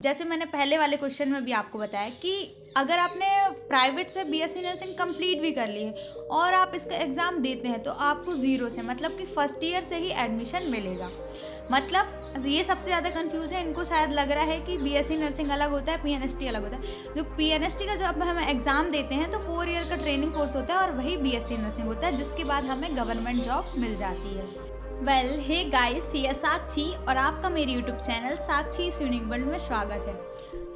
जैसे मैंने पहले वाले क्वेश्चन में भी आपको बताया कि अगर आपने प्राइवेट से बीएससी नर्सिंग कंप्लीट भी कर ली है और आप इसका एग्ज़ाम देते हैं तो आपको ज़ीरो से मतलब कि फर्स्ट ईयर से ही एडमिशन मिलेगा। मतलब ये सबसे ज़्यादा कंफ्यूज है, इनको शायद लग रहा है कि बीएससी नर्सिंग अलग होता है, पीएनएसटी अलग होता है। जो पीएनएसटी का जब हम एग्ज़ाम देते हैं तो 4 ईयर का ट्रेनिंग कोर्स होता है और वही बीएससी नर्सिंग होता है, जिसके बाद हमें गवर्नमेंट जॉब मिल जाती है। वेल हे गाइस, ये साक्षी और आपका मेरे यूट्यूब चैनल साक्षी इस यूनिक वर्ल्ड में स्वागत है।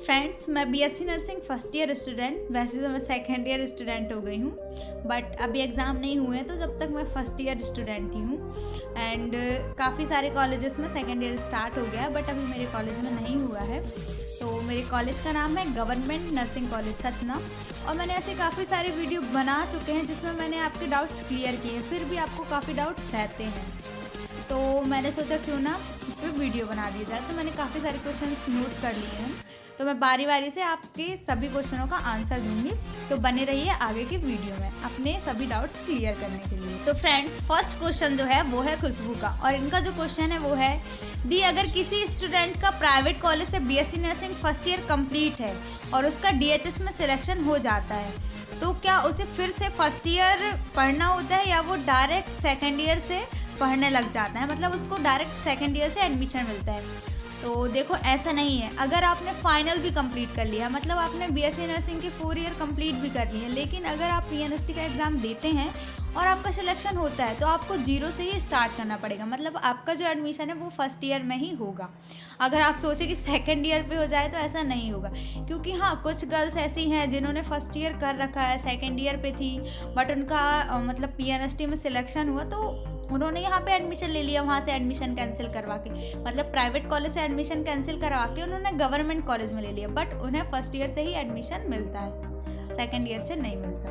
फ्रेंड्स, मैं BSc nursing first year student, वैसे तो मैं सेकेंड ईयर स्टूडेंट हो गई हूँ, बट अभी एग्ज़ाम नहीं हुए हैं तो जब तक मैं फर्स्ट ईयर स्टूडेंट ही हूँ। एंड काफ़ी सारे कॉलेजेस में सेकेंड ईयर स्टार्ट हो गया है, बट अभी मेरे कॉलेज में नहीं हुआ है। तो मेरे कॉलेज का नाम है गवर्नमेंट नर्सिंग कॉलेज सतना, और मैंने ऐसे काफ़ी सारे वीडियो बना चुके हैं जिसमें मैंने आपके डाउट्स क्लियर किए हैं, फिर भी आपको काफ़ी डाउट्स रहते हैं। तो मैंने सोचा क्यों ना इस पर वीडियो बना दिया जाए। तो मैंने काफ़ी सारे क्वेश्चंस नोट कर लिए हैं, तो मैं बारी बारी से आपके सभी क्वेश्चनों का आंसर दूंगी। तो बने रहिए आगे के वीडियो में अपने सभी डाउट्स क्लियर करने के लिए। तो फ्रेंड्स, फर्स्ट क्वेश्चन जो है वो है खुशबू का, और इनका जो क्वेश्चन है वो है दी अगर किसी स्टूडेंट का प्राइवेट कॉलेज से BSc nursing first year complete है और उसका डीएचएस में सिलेक्शन हो जाता है, तो क्या उसे फिर से फर्स्ट ईयर पढ़ना होता है या वो डायरेक्ट सेकेंड ईयर से पढ़ने लग जाता है, मतलब उसको डायरेक्ट सेकेंड ईयर से एडमिशन मिलता है? तो देखो, ऐसा नहीं है। अगर आपने फाइनल भी कंप्लीट कर लिया, मतलब आपने बीएससी नर्सिंग के 4 ईयर कंप्लीट भी कर लिए हैं, लेकिन अगर आप पीएनएसटी का एग्ज़ाम देते हैं और आपका सिलेक्शन होता है तो आपको जीरो से ही स्टार्ट करना पड़ेगा। मतलब आपका जो एडमिशन है वो फर्स्ट ईयर में ही होगा। अगर आप सोचें कि सेकेंड ईयर पे हो जाए तो ऐसा नहीं होगा, क्योंकि हाँ, कुछ गर्ल्स ऐसी हैं जिन्होंने फर्स्ट ईयर कर रखा है, सेकेंड ईयर पे थी, बट उनका मतलब पीएनएसटी में सिलेक्शन हुआ तो उन्होंने यहाँ पे एडमिशन ले लिया, वहाँ से एडमिशन कैंसिल करवा के, मतलब प्राइवेट कॉलेज से एडमिशन कैंसिल करवा के उन्होंने गवर्नमेंट कॉलेज में ले लिया, बट उन्हें फर्स्ट ईयर से ही एडमिशन मिलता है, सेकेंड ईयर से नहीं मिलता।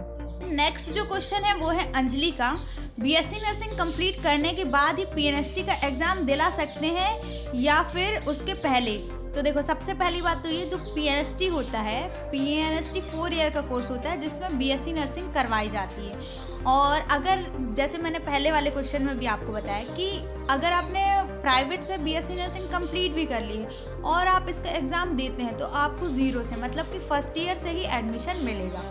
नेक्स्ट जो क्वेश्चन है वो है अंजलि का, बीएससी नर्सिंग कंप्लीट करने के बाद ही पीएनएसटी का एग्ज़ाम दिला सकते हैं या फिर उसके पहले? तो देखो, सबसे पहली बात तो ये, जो पीएनएसटी होता है, पीएनएसटी 4 ईयर का कोर्स होता है जिसमें बीएससी नर्सिंग करवाई जाती है। और अगर जैसे मैंने पहले वाले क्वेश्चन में भी आपको बताया कि अगर आपने प्राइवेट से बीएससी नर्सिंग कंप्लीट भी कर ली है और आप इसका एग्ज़ाम देते हैं तो आपको ज़ीरो से मतलब कि फर्स्ट ईयर से ही एडमिशन मिलेगा।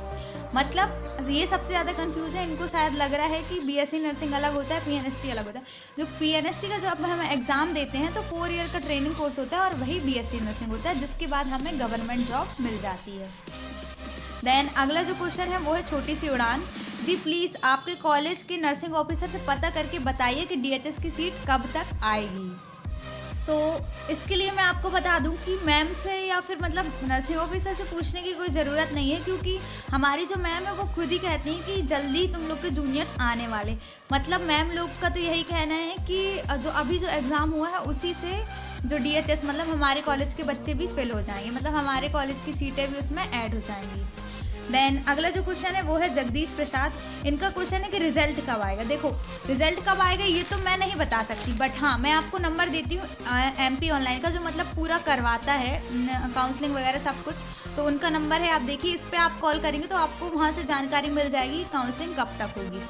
मतलब ये सबसे ज़्यादा कंफ्यूज है, इनको शायद लग रहा है कि बीएससी नर्सिंग अलग होता है, पीएनएसटी अलग होता है। जो पीएनएसटी का जब हम एग्ज़ाम देते हैं तो 4 ईयर का ट्रेनिंग कोर्स होता है और वही बीएससी नर्सिंग होता है, जिसके बाद हमें गवर्नमेंट जॉब मिल जाती है। देन अगला जो क्वेश्चन है वो है छोटी सी उड़ान दी, प्लीज़ आपके कॉलेज के नर्सिंग ऑफिसर से पता करके बताइए कि डीएचएस की सीट कब तक आएगी। तो इसके लिए मैं आपको बता दूं कि मैम से या फिर मतलब नर्सिंग ऑफिसर से पूछने की कोई ज़रूरत नहीं है, क्योंकि हमारी जो मैम है वो खुद ही कहती हैं कि जल्दी तुम लोग के जूनियर्स आने वाले। मतलब मैम लोग का तो यही कहना है कि जो अभी जो एग्ज़ाम हुआ है उसी से जो डीएचएस मतलब हमारे कॉलेज के बच्चे भी फिल हो जाएंगे, मतलब हमारे कॉलेज की सीटें भी उसमें ऐड हो जाएंगी। देन अगला जो क्वेश्चन है वो है जगदीश प्रसाद, इनका क्वेश्चन है कि रिजल्ट कब आएगा। देखो, रिजल्ट कब आएगा ये तो मैं नहीं बता सकती, बट हाँ, मैं आपको नंबर देती हूँ एमपी ऑनलाइन का, जो मतलब पूरा करवाता है काउंसलिंग वगैरह सब कुछ। तो उनका नंबर है, आप देखिए, इस पर आप कॉल करेंगे तो आपको वहाँ से जानकारी मिल जाएगी काउंसलिंग कब तक होगी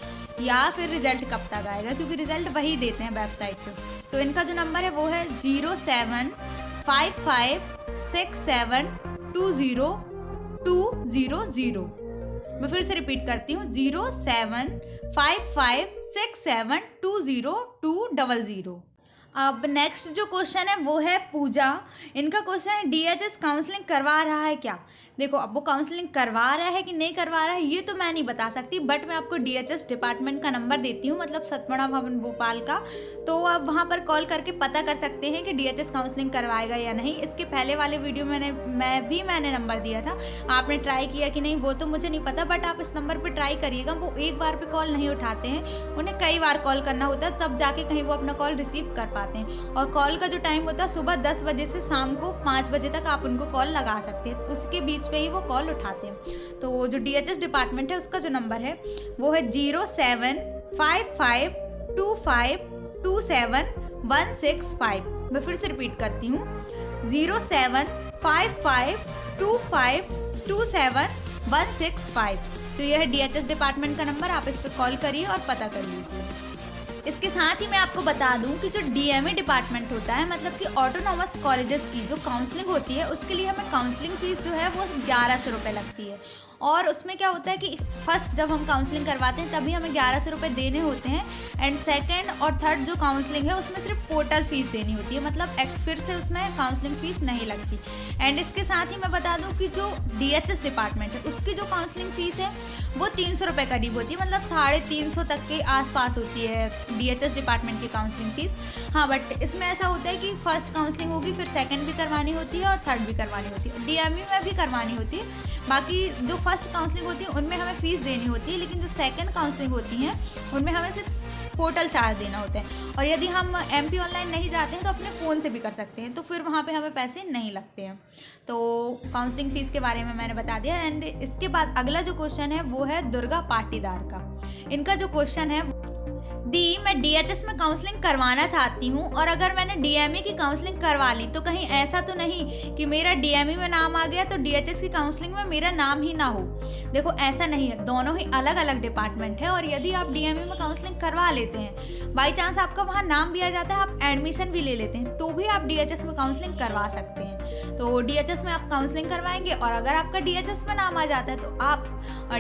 या फिर रिजल्ट कब तक आएगा, क्योंकि रिजल्ट वही देते हैं वेबसाइट पर। तो इनका जो नंबर है वो है 0755672020। मैं फिर से रिपीट करती हूँ, 0755672020। अब नेक्स्ट जो क्वेश्चन है वो है पूजा, इनका क्वेश्चन है डीएचएस काउंसलिंग करवा रहा है क्या? देखो, अब वो काउंसलिंग करवा रहा है कि नहीं करवा रहा है ये तो मैं नहीं बता सकती, बट मैं आपको डीएचएस डिपार्टमेंट का नंबर देती हूँ, मतलब सतमड़ा भवन भोपाल का। तो आप वहाँ पर कॉल करके पता कर सकते हैं कि डीएचएस काउंसलिंग करवाएगा या नहीं। इसके पहले वाले वीडियो मैंने नंबर दिया था, आपने ट्राई किया कि नहीं वो तो मुझे नहीं पता, बट आप इस नंबर पर ट्राई करिएगा। वो एक बार पर कॉल नहीं उठाते हैं, उन्हें कई बार कॉल करना होता है, तब जाके कहीं वो अपना कॉल रिसीव कर पाते हैं। और कॉल का जो टाइम होता है सुबह 10 बजे से शाम को 5 बजे तक आप उनको कॉल लगा सकते हैं, उसके बीच पे ही वो कॉल उठाते हैं। तो जो डीएचएस डिपार्टमेंट है उसका जो नंबर है वो है 075525272165। मैं फिर से रिपीट करती हूँ, 075525272165। तो यह है डीएचएस डिपार्टमेंट का नंबर, आप इस पर कॉल करिए और पता कर लीजिए। इसके साथ ही मैं आपको बता दूं कि जो डीएमई डिपार्टमेंट होता है, मतलब कि ऑटोनॉमस कॉलेजेस की जो काउंसलिंग होती है, उसके लिए हमें काउंसलिंग फीस जो है वो 1100 रुपये लगती है। और उसमें क्या होता है कि फर्स्ट जब हम काउंसलिंग करवाते हैं तभी हमें 1100 रुपये देने होते हैं, एंड सेकंड और थर्ड जो काउंसलिंग है उसमें सिर्फ पोर्टल फीस देनी होती है, मतलब फिर से उसमें काउंसलिंग फीस नहीं लगती। एंड इसके साथ ही मैं बता दूं कि जो डीएचएस डिपार्टमेंट है उसकी जो काउंसलिंग फीस है वो 300 रुपये करीब होती है, मतलब 350 तक के आसपास होती है डीएचएस डिपार्टमेंट की काउंसलिंग फीस। हाँ, बट इसमें ऐसा होता है कि फर्स्ट काउंसलिंग होगी, फिर सेकंड भी करवानी होती है और थर्ड भी करवानी होती है, डीएमई में भी करवानी होती है। बाकी जो फर्स्ट काउंसलिंग होती है उनमें हमें फ़ीस देनी होती है, लेकिन जो सेकंड काउंसलिंग होती हैं उनमें हमें सिर्फ पोर्टल चार्ज देना होता है। और यदि हम एमपी ऑनलाइन नहीं जाते हैं तो अपने फ़ोन से भी कर सकते हैं, तो फिर वहाँ पे हमें पैसे नहीं लगते हैं। तो काउंसलिंग फ़ीस के बारे में मैंने बता दिया। एंड इसके बाद अगला जो क्वेश्चन है वो है दुर्गा पाटीदार का। इनका जो क्वेश्चन है, मैं डीएचएस में काउंसलिंग करवाना चाहती हूँ और अगर मैंने डीएमई की काउंसलिंग करवा ली तो कहीं ऐसा तो नहीं कि मेरा डीएमई में नाम आ गया तो डीएचएस की काउंसलिंग में मेरा नाम ही ना हो। देखो, ऐसा नहीं है, दोनों ही अलग अलग डिपार्टमेंट है। और यदि आप डीएमई में काउंसलिंग करवा लेते हैं, बाई चांस आपका वहाँ नाम भी आ जाता है, आप एडमिशन भी ले लेते हैं, तो भी आप डीएचएस में काउंसलिंग करवा सकते हैं। तो डीएचएस में आप काउंसलिंग करवाएंगे और अगर आपका डीएचएस में नाम आ जाता है तो आप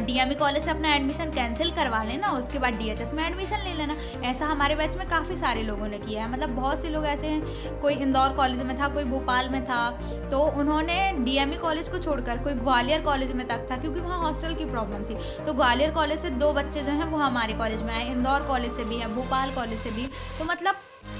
डीएमई कॉलेज से अपना एडमिशन कैंसिल करवा लेना, उसके बाद डीएचएस में एडमिशन ले लेना। ऐसा हमारे बैच में काफ़ी सारे लोगों ने किया है, मतलब बहुत से लोग ऐसे हैं, कोई इंदौर कॉलेज में था, कोई भोपाल में था, तो उन्होंने डीएमई कॉलेज को छोड़कर कोई ग्वालियर कॉलेज में तक था, क्योंकि वहाँ हॉस्टल की प्रॉब्लम थी। तो ग्वालियर कॉलेज से 2 बच्चे जो हैं वो हमारे कॉलेज में आए, इंदौर कॉलेज से भी है, भोपाल कॉलेज से भी। तो मतलब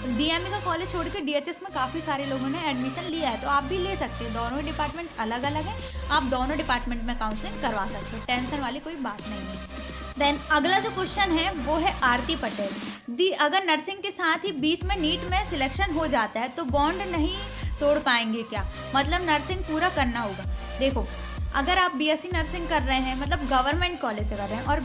डीएमई का कॉलेज छोड़ के डीएचएस में काफ़ी सारे लोगों ने एडमिशन लिया है, तो आप भी ले सकते हैं। दोनों डिपार्टमेंट अलग अलग हैं, आप दोनों डिपार्टमेंट में काउंसलिंग करवा सकते हो, टेंशन वाली कोई बात नहीं है। देन अगला जो क्वेश्चन है वो है आरती पटेल। अगर नर्सिंग के साथ ही बीच में नीट में सिलेक्शन हो जाता है तो बॉन्ड नहीं तोड़ पाएंगे क्या? मतलब नर्सिंग पूरा करना होगा। देखो, अगर आप बीएससी नर्सिंग कर रहे हैं, मतलब गवर्नमेंट कॉलेज से कर रहे हैं, और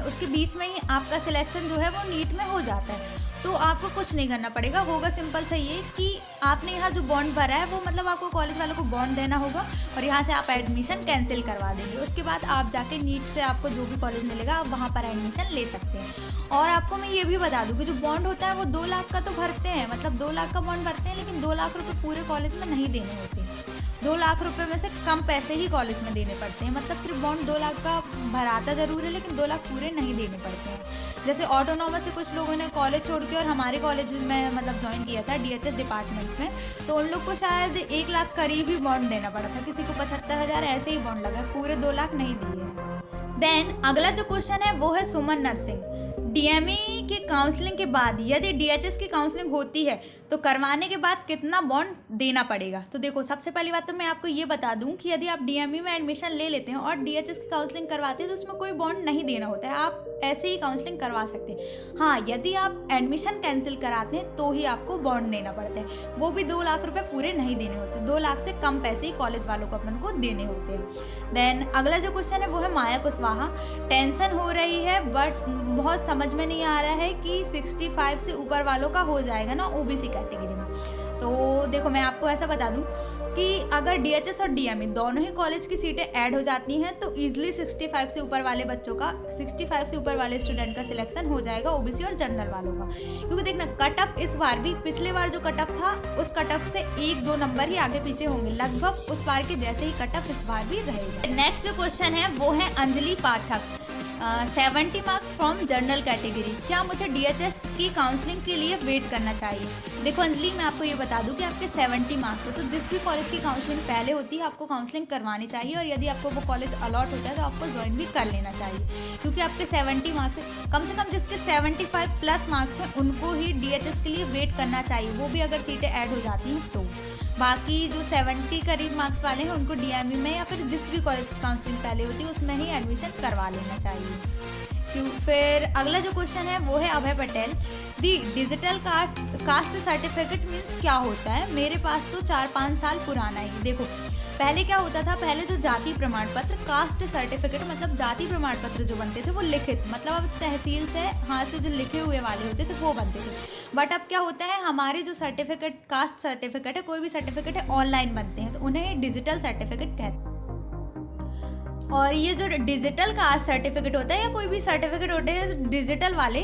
उसके बीच में ही आपका सिलेक्शन जो है वो नीट में हो जाता है, तो आपको कुछ नहीं करना पड़ेगा। होगा सिंपल सा ये कि आपने यहाँ जो बॉन्ड भरा है वो मतलब आपको कॉलेज वालों को बॉन्ड देना होगा और यहाँ से आप एडमिशन कैंसिल करवा देंगे। उसके बाद आप जाके नीट से आपको जो भी कॉलेज मिलेगा आप वहाँ पर एडमिशन ले सकते हैं। और आपको मैं ये भी बता दूँ कि जो बॉन्ड होता है वो 2 लाख का तो भरते हैं, मतलब 2 लाख का बॉन्ड भरते हैं, लेकिन 2 लाख रुपये पूरे कॉलेज में नहीं देने होते। 2 लाख रुपए में से कम पैसे ही कॉलेज में देने पड़ते हैं, मतलब सिर्फ बॉन्ड 2 लाख का भराता जरूर है, लेकिन 2 लाख पूरे नहीं देने पड़ते हैं। जैसे ऑटोनॉमस से कुछ लोगों ने कॉलेज छोड़ के और हमारे कॉलेज में मतलब ज्वाइन किया था डीएचएस डिपार्टमेंट में, तो उन लोग को शायद 1 लाख करीब ही बॉन्ड देना पड़ा था, किसी को 75,000 ऐसे ही बॉन्ड लगा, पूरे 2 लाख नहीं दिए हैं। देन अगला जो क्वेश्चन है वो है सुमन नर्सिंग। डीएमई के काउंसलिंग के बाद यदि डीएचएस की काउंसलिंग होती है तो करवाने के बाद कितना बॉन्ड देना पड़ेगा? तो देखो, सबसे पहली बात तो मैं आपको ये बता दूं कि यदि आप डीएमई में एडमिशन ले लेते हैं और डीएचएस की काउंसलिंग करवाते हैं तो उसमें कोई बॉन्ड नहीं देना होता है, आप ऐसे ही काउंसलिंग करवा सकते हैं। हाँ, यदि आप एडमिशन कैंसिल कराते हैं तो ही आपको बॉन्ड देना पड़ता है, वो भी 2 लाख रुपए पूरे नहीं देने होते, 2 लाख से कम पैसे ही कॉलेज वालों को अपन को देने होते हैं। देन अगला जो क्वेश्चन है वो है माया कुशवाहा। टेंशन हो रही है बट बहुत समझ में नहीं आ रहा है कि 65 से ऊपर वालों का हो जाएगा ना ओबीसी कैटेगरी में। तो देखो, मैं आपको ऐसा बता दूं कि अगर डीएचएस और डीएमई दोनों ही कॉलेज की सीटें ऐड हो जाती हैं तो ईजिली 65 से ऊपर वाले बच्चों का, 65 से ऊपर वाले स्टूडेंट का सिलेक्शन हो जाएगा ओबीसी और जनरल वालों का। क्योंकि देखना, कट ऑफ इस बार भी पिछले बार जो कट ऑफ था उस कट ऑफ से 1-2 नंबर ही आगे पीछे होंगे, लगभग उस बार के जैसे ही कट ऑफ इस बार भी रहेगा। नेक्स्ट जो क्वेश्चन है वो है अंजलि पाठक। 70 मार्क्स फ्रॉम जनरल कैटेगरी, क्या मुझे डीएचएस की काउंसलिंग के लिए वेट करना चाहिए? देखो अंजलि, मैं आपको ये बता दूं कि आपके 70 मार्क्स है तो जिस भी कॉलेज की काउंसलिंग पहले होती है आपको काउंसलिंग करवानी चाहिए, और यदि आपको वो कॉलेज अलॉट होता है तो आपको ज्वाइन भी कर लेना चाहिए, क्योंकि आपके 70 मार्क्स है। कम से कम जिसके 75 प्लस मार्क्स हैं उनको ही डीएचएस के लिए वेट करना चाहिए, वो भी अगर सीटें ऐड हो जाती हैं तो। बाकी जो 70 करीब मार्क्स वाले हैं उनको डीएमई में या फिर जिस भी कॉलेज की काउंसलिंग पहले होती है उसमें ही एडमिशन करवा लेना चाहिए। फिर अगला जो क्वेश्चन है वो है अभय पटेल। दी डिजिटल कास्ट सर्टिफिकेट मीन्स क्या होता है? मेरे पास तो 4-5 साल पुराना ही। देखो, पहले क्या होता था, पहले जो जाति प्रमाण पत्र, कास्ट सर्टिफिकेट मतलब जाति प्रमाण पत्र जो बनते थे वो लिखित, मतलब अब तहसील से हाथ से जो लिखे हुए वाले होते थे वो बनते थे। बट अब क्या होता है, हमारे जो सर्टिफिकेट, कास्ट सर्टिफिकेट है, कोई भी सर्टिफिकेट है, ऑनलाइन बनते हैं, तो उन्हें डिजिटल सर्टिफिकेट कहते हैं। और ये जो डिजिटल कास्ट सर्टिफिकेट होता है या कोई भी सर्टिफिकेट होते हैं डिजिटल वाले,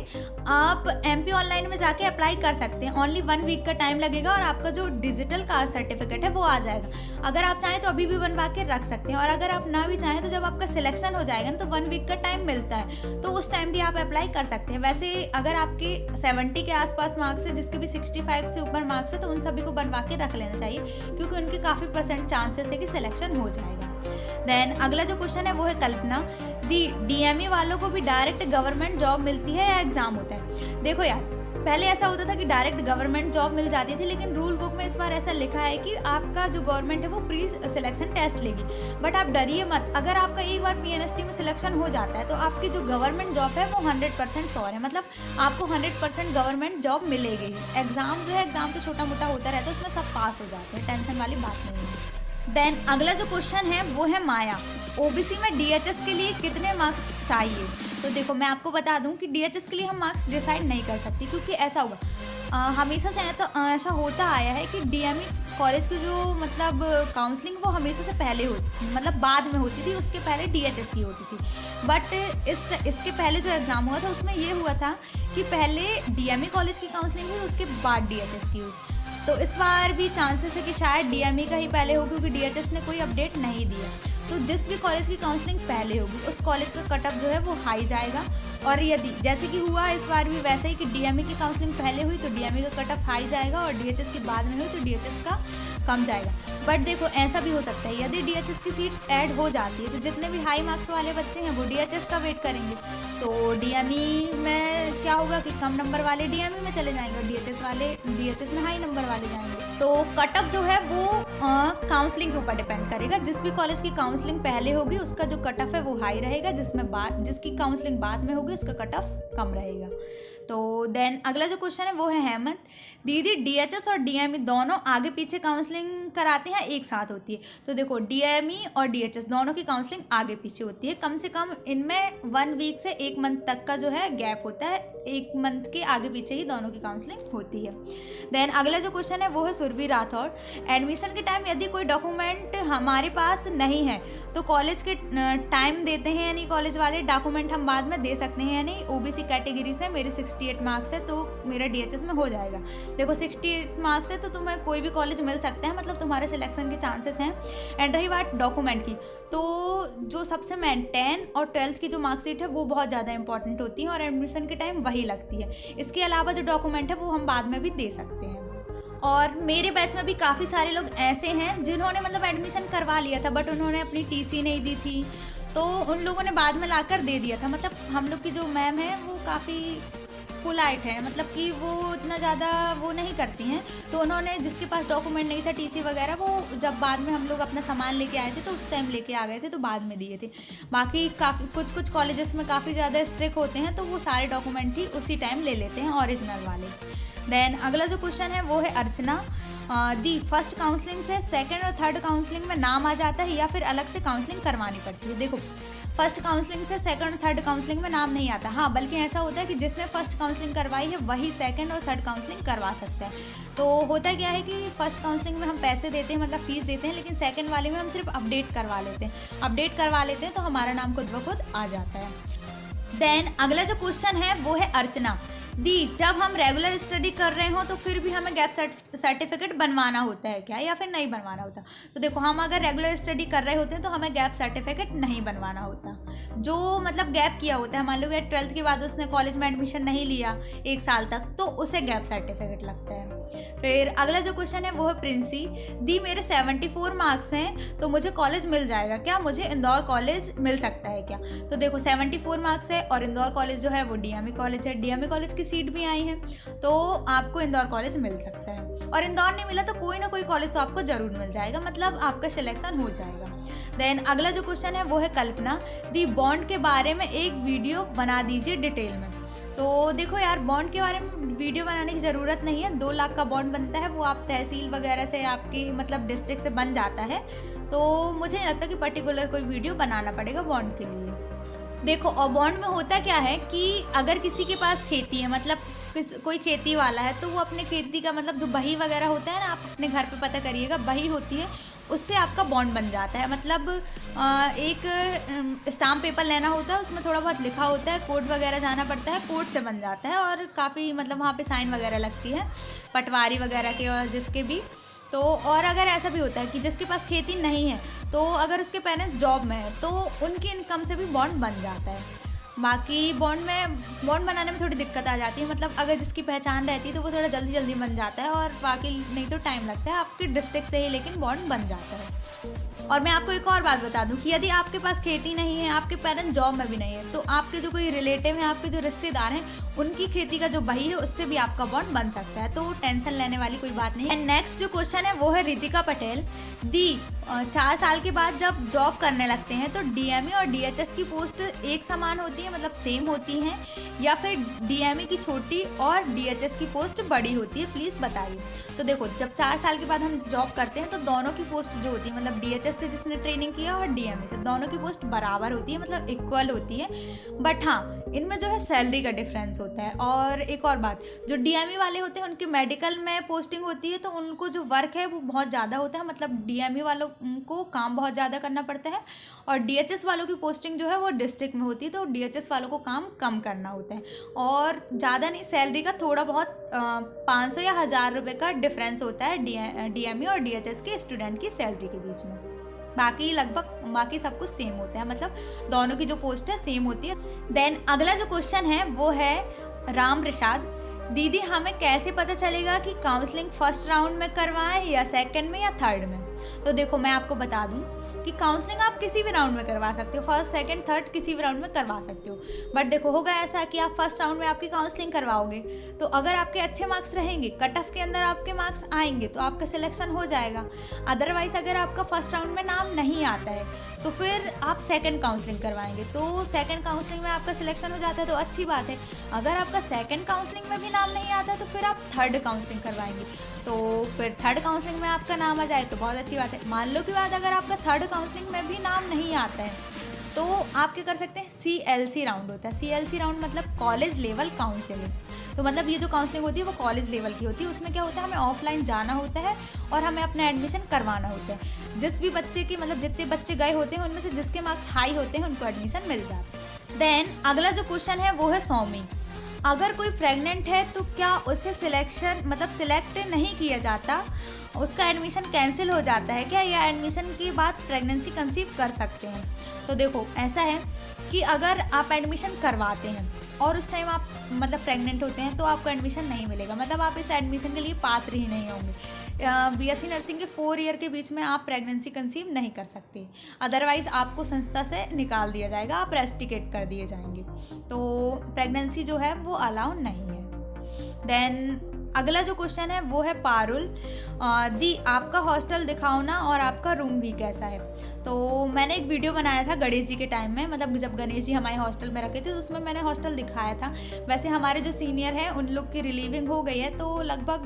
आप एमपी ऑनलाइन में जाके अप्लाई कर सकते हैं। ओनली 1 वीक का टाइम लगेगा और आपका जो डिजिटल कास्ट सर्टिफिकेट है वो आ जाएगा। अगर आप चाहें तो अभी भी बनवा के रख सकते हैं, और अगर आप ना भी चाहें तो जब आपका सिलेक्शन हो जाएगा ना तो 1 वीक का टाइम मिलता है, तो उस टाइम भी आप अप्लाई कर सकते हैं। वैसे अगर आपके 70 के आसपास मार्क्स है, जिसके भी 65 से ऊपर मार्क्स है, तो उन सभी को बनवा के रख लेना चाहिए, क्योंकि उनके काफ़ी % चांसेस है कि सिलेक्शन हो जाएगा। देन अगला जो क्वेश्चन है वो है कल्पना दी डीएमई वालों को भी डायरेक्ट गवर्नमेंट जॉब मिलती है या एग्जाम होता है? देखो यार, पहले ऐसा होता था कि डायरेक्ट गवर्नमेंट जॉब मिल जाती थी, लेकिन रूल बुक में इस बार ऐसा लिखा है कि आपका जो गवर्नमेंट है वो प्री सिलेक्शन टेस्ट लेगी। बट आप डरिए मत, अगर आपका एक बार पीएनएसटी में सिलेक्शन हो जाता है तो आपकी जो गवर्नमेंट जॉब है वो 100% श्योर है, मतलब आपको 100% गवर्नमेंट जॉब मिलेगी ही। एग्जाम जो है, एग्जाम तो छोटा मोटा होता रहता है, उसमें सब पास हो जाते हैं, टेंशन वाली बात नहीं है। देन अगला जो क्वेश्चन है वो है माया, ओबीसी में डीएचएस के लिए कितने मार्क्स चाहिए? तो देखो मैं आपको बता दूं कि डीएचएस के लिए हम मार्क्स डिसाइड नहीं कर सकते, क्योंकि ऐसा होगा हमेशा से ऐसा होता आया है कि डीएमई कॉलेज की जो मतलब काउंसलिंग वो हमेशा से पहले होती, मतलब बाद में होती थी, उसके पहले डीएचएस की होती थी। बट इसके पहले जो एग्ज़ाम हुआ था उसमें ये हुआ था कि पहले डीएमई कॉलेज की काउंसलिंग हुई, उसके बाद डीएचएस की हुई। तो इस बार भी चांसेस है कि शायद डीएमई का ही पहले हो, क्योंकि डीएचएस ने कोई अपडेट नहीं दिया। तो जिस भी कॉलेज की काउंसलिंग पहले होगी उस कॉलेज का कट ऑफ जो है वो हाई जाएगा, और यदि जैसे कि हुआ इस बार भी वैसे ही कि डीएमई की काउंसलिंग पहले हुई तो डीएमई का कट ऑफ हाई जाएगा, और डीएचएस की बाद में हुई तो डीएचएस का कम जाएगा। बट देखो ऐसा भी हो सकता है, यदि डीएचएस की सीट ऐड हो जाती है तो जितने भी हाई मार्क्स वाले बच्चे हैं वो डीएचएस का वेट करेंगे, तो डीएमई में क्या होगा कि कम नंबर वाले डीएमई में चले जाएंगे और डीएचएस वाले डीएचएस में हाई नंबर वाले जाएंगे। तो कट ऑफ जो है वो काउंसलिंग के ऊपर डिपेंड करेगा। जिस भी कॉलेज की काउंसलिंग पहले होगी उसका जो कट ऑफ है वो हाई रहेगा, जिसकी काउंसलिंग बाद में होगी उसका कट ऑफ कम रहेगा। तो देन अगला जो क्वेश्चन है वो है हेमंत, दीदी डीएचएस और डीएमई दोनों आगे पीछे काउंसलिंग कराते हैं एक साथ होती है? तो देखो डीएमई और डीएचएस दोनों की काउंसलिंग आगे पीछे होती है, कम से कम इनमें 1 वीक से 1 मंथ तक का जो है गैप होता है, 1 मंथ के आगे पीछे ही दोनों की काउंसलिंग होती है। देन अगला जो क्वेश्चन है वो है सुरभि राठौर, एडमिशन के टाइम यदि कोई डॉक्यूमेंट हमारे पास नहीं है तो कॉलेज के टाइम देते हैं या नहीं, कॉलेज वाले डॉक्यूमेंट हम बाद में दे सकते हैं या नहीं? ओबीसी कैटेगरी से मेरे 68 मार्क्स है तो मेरा डीएचएस में हो जाएगा। देखो 68 मार्क्स है तो तुम्हें कोई भी कॉलेज मिल सकता है, मतलब तुम्हारे सिलेक्शन के चांसेस हैं। एंड रही बात डॉक्यूमेंट की, तो जो सबसे मेन 10 और 12th की जो मार्कशीट है वो बहुत ज़्यादा इंपॉर्टेंट होती है और एडमिशन के टाइम वही लगती है। इसके अलावा जो डॉक्यूमेंट है वो हम बाद में भी दे सकते हैं। और मेरे बैच में भी काफ़ी सारे लोग ऐसे हैं जिन्होंने मतलब एडमिशन करवा लिया था बट उन्होंने अपनी टीसी नहीं दी थी, तो उन लोगों ने बाद में लाकर दे दिया था। मतलब हम लोग की जो मैम है वो काफ़ी पोलाइट है, मतलब कि वो इतना ज़्यादा वो नहीं करती हैं, तो उन्होंने जिसके पास डॉक्यूमेंट नहीं था टीसी वगैरह, वो जब बाद में हम लोग अपना सामान लेके आए थे तो उस टाइम लेके आ गए थे तो बाद में दिए थे। बाकी काफ़ी कुछ कॉलेजेस में काफ़ी ज़्यादा स्ट्रिक्ट होते हैं तो वो सारे डॉक्यूमेंट ही उसी टाइम ले लेते हैं ओरिजिनल वाले। देन अगला जो क्वेश्चन है वो है अर्चना, दी फर्स्ट काउंसलिंग से सेकंड और थर्ड काउंसलिंग में नाम आ जाता है या फिर अलग से काउंसलिंग करवानी पड़ती है? देखो फर्स्ट काउंसलिंग से सेकंड और थर्ड काउंसलिंग में नाम नहीं आता, हाँ बल्कि ऐसा होता है कि जिसने फर्स्ट काउंसलिंग करवाई है वही सेकंड और थर्ड काउंसलिंग करवा सकता है। तो होता क्या है कि फर्स्ट काउंसलिंग में हम पैसे देते हैं, मतलब फीस देते हैं, लेकिन सेकंड वाले में हम सिर्फ अपडेट करवा लेते हैं तो हमारा नाम खुद ब खुद आ जाता है। देन अगला जो क्वेश्चन है वो है अर्चना, दी जब हम रेगुलर स्टडी कर रहे हो तो फिर भी हमें गैप सर्टिफिकेट बनवाना होता है क्या या फिर नहीं बनवाना होता? तो देखो हम अगर रेगुलर स्टडी कर रहे होते हैं तो हमें गैप सर्टिफिकेट नहीं बनवाना होता। जो मतलब गैप किया होता है, मान लो 12th के बाद उसने कॉलेज में एडमिशन नहीं लिया 1 साल तक, तो उसे गैप सर्टिफिकेट लगता है। फिर अगला जो क्वेश्चन है वो है प्रिंसी, दी मेरे 74 मार्क्स हैं तो मुझे कॉलेज मिल जाएगा क्या? मुझे इंदौर कॉलेज मिल सकता है क्या? तो देखो 74 मार्क्स है और इंदौर कॉलेज जो है वो डीएमई कॉलेज है, डीएमई कॉलेज की सीट भी आई है तो आपको इंदौर कॉलेज मिल सकता है। और इंदौर नहीं मिला तो कोई ना कोई कॉलेज तो आपको जरूर मिल जाएगा, मतलब आपका सिलेक्शन हो जाएगा। देन अगला जो क्वेश्चन है वो है कल्पना, दी बॉन्ड के बारे में एक वीडियो बना दीजिए डिटेल में। तो देखो यार बॉन्ड के बारे में वीडियो बनाने की ज़रूरत नहीं है, 2 लाख का बॉन्ड बनता है, वो आप तहसील वगैरह से आपकी मतलब डिस्ट्रिक्ट से बन जाता है, तो मुझे नहीं लगता कि पर्टिकुलर कोई वीडियो बनाना पड़ेगा बॉन्ड के लिए। देखो और बॉन्ड में होता क्या है कि अगर किसी के पास खेती है, मतलब कोई खेती वाला है, तो वो अपने खेती का मतलब जो बही वगैरह होता है ना, आप अपने घर पे पता करिएगा बही होती है, उससे आपका बॉन्ड बन जाता है। मतलब एक स्टाम्प पेपर लेना होता है, उसमें थोड़ा बहुत लिखा होता है, कोर्ट वगैरह जाना पड़ता है, कोर्ट से बन जाता है और काफ़ी मतलब वहाँ पे साइन वगैरह लगती है पटवारी वगैरह के और जिसके भी। तो और अगर ऐसा भी होता है कि जिसके पास खेती नहीं है तो अगर उसके पेरेंट्स जॉब में है तो उनकी इनकम से भी बॉन्ड बन जाता है। बाकी बॉन्ड बनाने में थोड़ी दिक्कत आ जाती है, मतलब अगर जिसकी पहचान रहती है तो वो थोड़ा जल्दी जल्दी बन जाता है और बाकी नहीं तो टाइम लगता है। आपके डिस्ट्रिक्ट से ही लेकिन बॉन्ड बन जाता है। और मैं आपको एक और बात बता दूं कि यदि आपके पास खेती नहीं है, आपके पेरेंट्स जॉब में भी नहीं है, तो आपके जो कोई रिलेटिव हैं, आपके जो रिश्तेदार हैं, उनकी खेती का जो बही है उससे भी आपका बॉन्ड बन सकता है। तो टेंशन लेने वाली कोई बात नहीं। एंड नेक्स्ट जो क्वेश्चन है वो है रितिका पटेल दी 4 साल के बाद जब जॉब करने लगते हैं तो डीएमई और डीएचएस की पोस्ट एक समान होती है, मतलब सेम होती हैं, या फिर डीएमई की छोटी और डीएचएस की पोस्ट बड़ी होती है, प्लीज़ बताइए। तो देखो, जब 4 साल के बाद हम जॉब करते हैं तो दोनों की पोस्ट जो होती है, मतलब डीएचएस से जिसने ट्रेनिंग किया और डीएमई से, दोनों की पोस्ट बराबर होती है, मतलब इक्वल होती है। बट हाँ, इनमें जो है सैलरी का डिफरेंस होता है। और एक और बात, जो डीएमई वाले होते हैं उनके मेडिकल में पोस्टिंग होती है तो उनको जो वर्क है वो बहुत ज़्यादा होता है, मतलब डीएमई वालों को काम बहुत ज़्यादा करना पड़ता है। और डीएचएस वालों की पोस्टिंग जो है वो डिस्ट्रिक्ट में होती है तो डीएचएस वालों को काम कम करना होता है। और ज़्यादा नहीं, सैलरी का थोड़ा बहुत 500 या 1000 रुपये का डिफरेंस होता है डीएमई और डीएचएस के स्टूडेंट की सैलरी के बीच में। बाकी सब कुछ सेम होता है, मतलब दोनों की जो पोस्ट है सेम होती है। देन अगला जो क्वेश्चन है वो है राम प्रसाद, दीदी हमें कैसे पता चलेगा कि काउंसलिंग फर्स्ट राउंड में करवाएं या सेकंड में या थर्ड में? तो देखो, मैं आपको बता दूं कि काउंसलिंग आप किसी भी राउंड में करवा सकते हो, फर्स्ट सेकंड थर्ड किसी भी राउंड में करवा सकते हो। बट देखो, होगा ऐसा कि आप फर्स्ट राउंड में आपकी काउंसलिंग करवाओगे तो अगर आपके अच्छे मार्क्स रहेंगे, कट ऑफ के अंदर आपके मार्क्स आएंगे तो आपका सिलेक्शन हो जाएगा। अदरवाइज अगर आपका फर्स्ट राउंड में नाम नहीं आता है तो फिर आप सेकंड काउंसलिंग करवाएंगे, तो सेकंड काउंसलिंग में आपका सिलेक्शन हो जाता है तो अच्छी बात है। अगर आपका सेकंड काउंसलिंग में भी नाम नहीं आता है तो फिर आप थर्ड काउंसलिंग करवाएंगे, तो फिर थर्ड काउंसलिंग में आपका नाम आ जाए तो बहुत अच्छी बात है। मान लो कि बात, अगर आपका थर्ड काउंसलिंग में भी नाम नहीं आता है तो आप क्या कर सकते हैं, CLC राउंड होता है। CLC राउंड मतलब कॉलेज लेवल काउंसलिंग। तो मतलब ये जो काउंसलिंग होती है वो कॉलेज लेवल की होती है। उसमें क्या होता है, हमें ऑफलाइन जाना होता है और हमें अपना एडमिशन करवाना होता है। जिस भी बच्चे की, मतलब जितने बच्चे गए होते हैं उनमें से जिसके मार्क्स हाई होते हैं उनको एडमिशन मिल जाता है। देन अगला जो क्वेश्चन है वो है सौमी, अगर कोई प्रेग्नेंट है तो क्या उसे सिलेक्ट नहीं किया जाता, उसका एडमिशन कैंसिल हो जाता है क्या, या एडमिशन के बाद प्रेगनेंसी कंसीव कर सकते हैं? तो देखो, ऐसा है कि अगर आप एडमिशन करवाते हैं और उस टाइम आप प्रेग्नेंट होते हैं तो आपको एडमिशन नहीं मिलेगा, मतलब आप इस एडमिशन के लिए पात्र ही नहीं होंगे। BSc नर्सिंग के 4 ईयर के बीच में आप प्रेगनेंसी कंसीव नहीं कर सकते, अदरवाइज़ आपको संस्था से निकाल दिया जाएगा, आप रेस्टिकेट कर दिए जाएंगे। तो प्रेगनेंसी जो है वो अलाउ नहीं है। देन अगला जो क्वेश्चन है वो है पारुल, दी आपका हॉस्टल दिखाओ ना और आपका रूम भी कैसा है। तो मैंने एक वीडियो बनाया था गणेश जी के टाइम में, मतलब जब गणेश जी हमारे हॉस्टल में रखे थे तो उसमें मैंने हॉस्टल दिखाया था। वैसे हमारे जो सीनियर हैं उन लोग की रिलीविंग हो गई है तो लगभग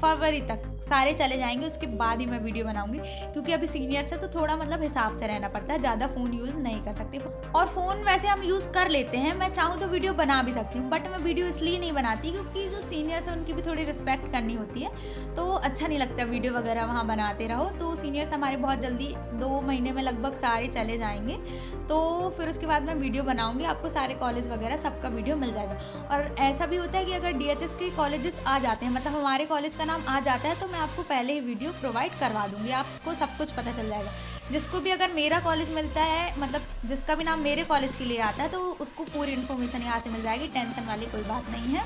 फरवरी तक सारे चले जाएंगे, उसके बाद ही मैं वीडियो बनाऊंगी, क्योंकि अभी सीनियर्स है तो थोड़ा हिसाब से रहना पड़ता है, ज़्यादा फ़ोन यूज़ नहीं कर सकते। और फ़ोन वैसे हम यूज़ कर लेते हैं, मैं चाहूँ तो वीडियो बना भी सकती हूँ, बट मैं वीडियो इसलिए नहीं बनाती क्योंकि जो सीनियर्स हैं उनकी भी थोड़ी रिस्पेक्ट करनी होती है, तो अच्छा नहीं लगता वीडियो वगैरह वहाँ बनाते रहो। तो सीनियर्स हमारे बहुत जल्दी 2 महीने में लगभग सारे चले जाएंगे, तो फिर उसके बाद मैं वीडियो बनाऊंगी, आपको सारे कॉलेज वगैरह सबका वीडियो मिल जाएगा। और ऐसा भी होता है कि अगर DHS के कॉलेजेस आ जाते हैं, मतलब हमारे कॉलेज का नाम आ जाता है, तो मैं आपको पहले ही वीडियो प्रोवाइड करवा दूंगी, आपको सब कुछ पता चल जाएगा। जिसको भी अगर मेरा कॉलेज मिलता है, मतलब जिसका भी नाम मेरे कॉलेज के लिए आता है, तो उसको पूरी इन्फॉर्मेशन यहाँ से मिल जाएगी, टेंशन वाली कोई बात नहीं है।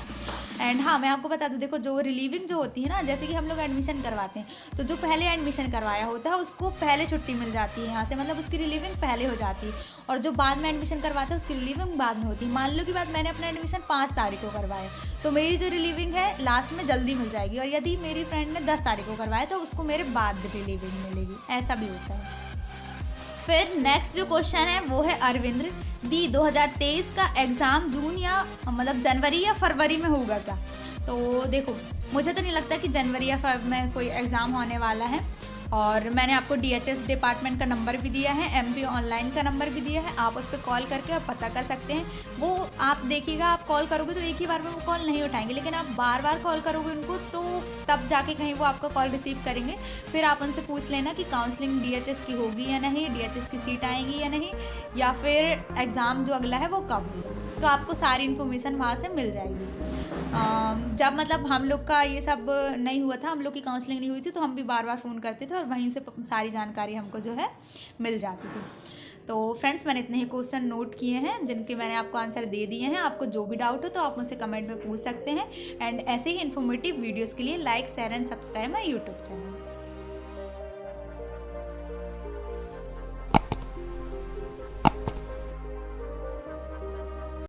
एंड हाँ, मैं आपको बता दूँ, देखो जो रिलीविंग जो होती है ना, जैसे कि हम लोग एडमिशन करवाते हैं तो जो पहले एडमिशन करवाया होता है उसको पहले छुट्टी मिल जाती है यहाँ से, मतलब उसकी रिलीविंग पहले हो जाती है, और जो बाद में एडमिशन करवाता है उसकी रिलीविंग बाद में होती है। मान लो कि बाद मैंने अपना एडमिशन 5 तारीख को करवाया तो मेरी जो रिलीविंग है लास्ट में जल्दी मिल जाएगी, और यदि मेरी फ्रेंड ने 10 तारीख को करवाया तो उसको मेरे बाद रिलीविंग मिलेगी, ऐसा भी होता है। फिर नेक्स्ट जो क्वेश्चन है वो है अरविंद्र दी, 2023 का एग्ज़ाम जून या जनवरी या फरवरी में होगा क्या? तो देखो, मुझे तो नहीं लगता कि जनवरी या फरवरी में कोई एग्ज़ाम होने वाला है, और मैंने आपको DHS डिपार्टमेंट का नंबर भी दिया है, MP ऑनलाइन का नंबर भी दिया है, आप उस पर कॉल करके आप पता कर सकते हैं। वो आप देखिएगा, आप कॉल करोगे तो एक ही बार में वो कॉल नहीं उठाएंगे, लेकिन आप बार बार कॉल करोगे उनको तो तब जाके कहीं वो आपका कॉल रिसीव करेंगे। फिर आप उनसे पूछ लेना कि काउंसलिंग DHS की होगी या नहीं, DHS की सीट आएगी या नहीं, या फिर एग्ज़ाम जो अगला है वो कब होगा। तो आपको सारी इन्फॉर्मेशन वहाँ से मिल जाएगी। जब मतलब हम लोग का ये सब नहीं हुआ था, हम लोग की काउंसलिंग नहीं हुई थी, तो हम भी बार बार फ़ोन करते थे और वहीं से सारी जानकारी हमको जो है मिल जाती थी। तो फ्रेंड्स, मैंने इतने ही क्वेश्चन नोट किए हैं जिनके मैंने आपको आंसर दे दिए हैं। आपको जो भी डाउट हो तो आप मुझसे कमेंट में पूछ सकते हैं। एंड ऐसे ही इन्फॉर्मेटिव वीडियोज़ के लिए like, share and subscribe my YouTube channel.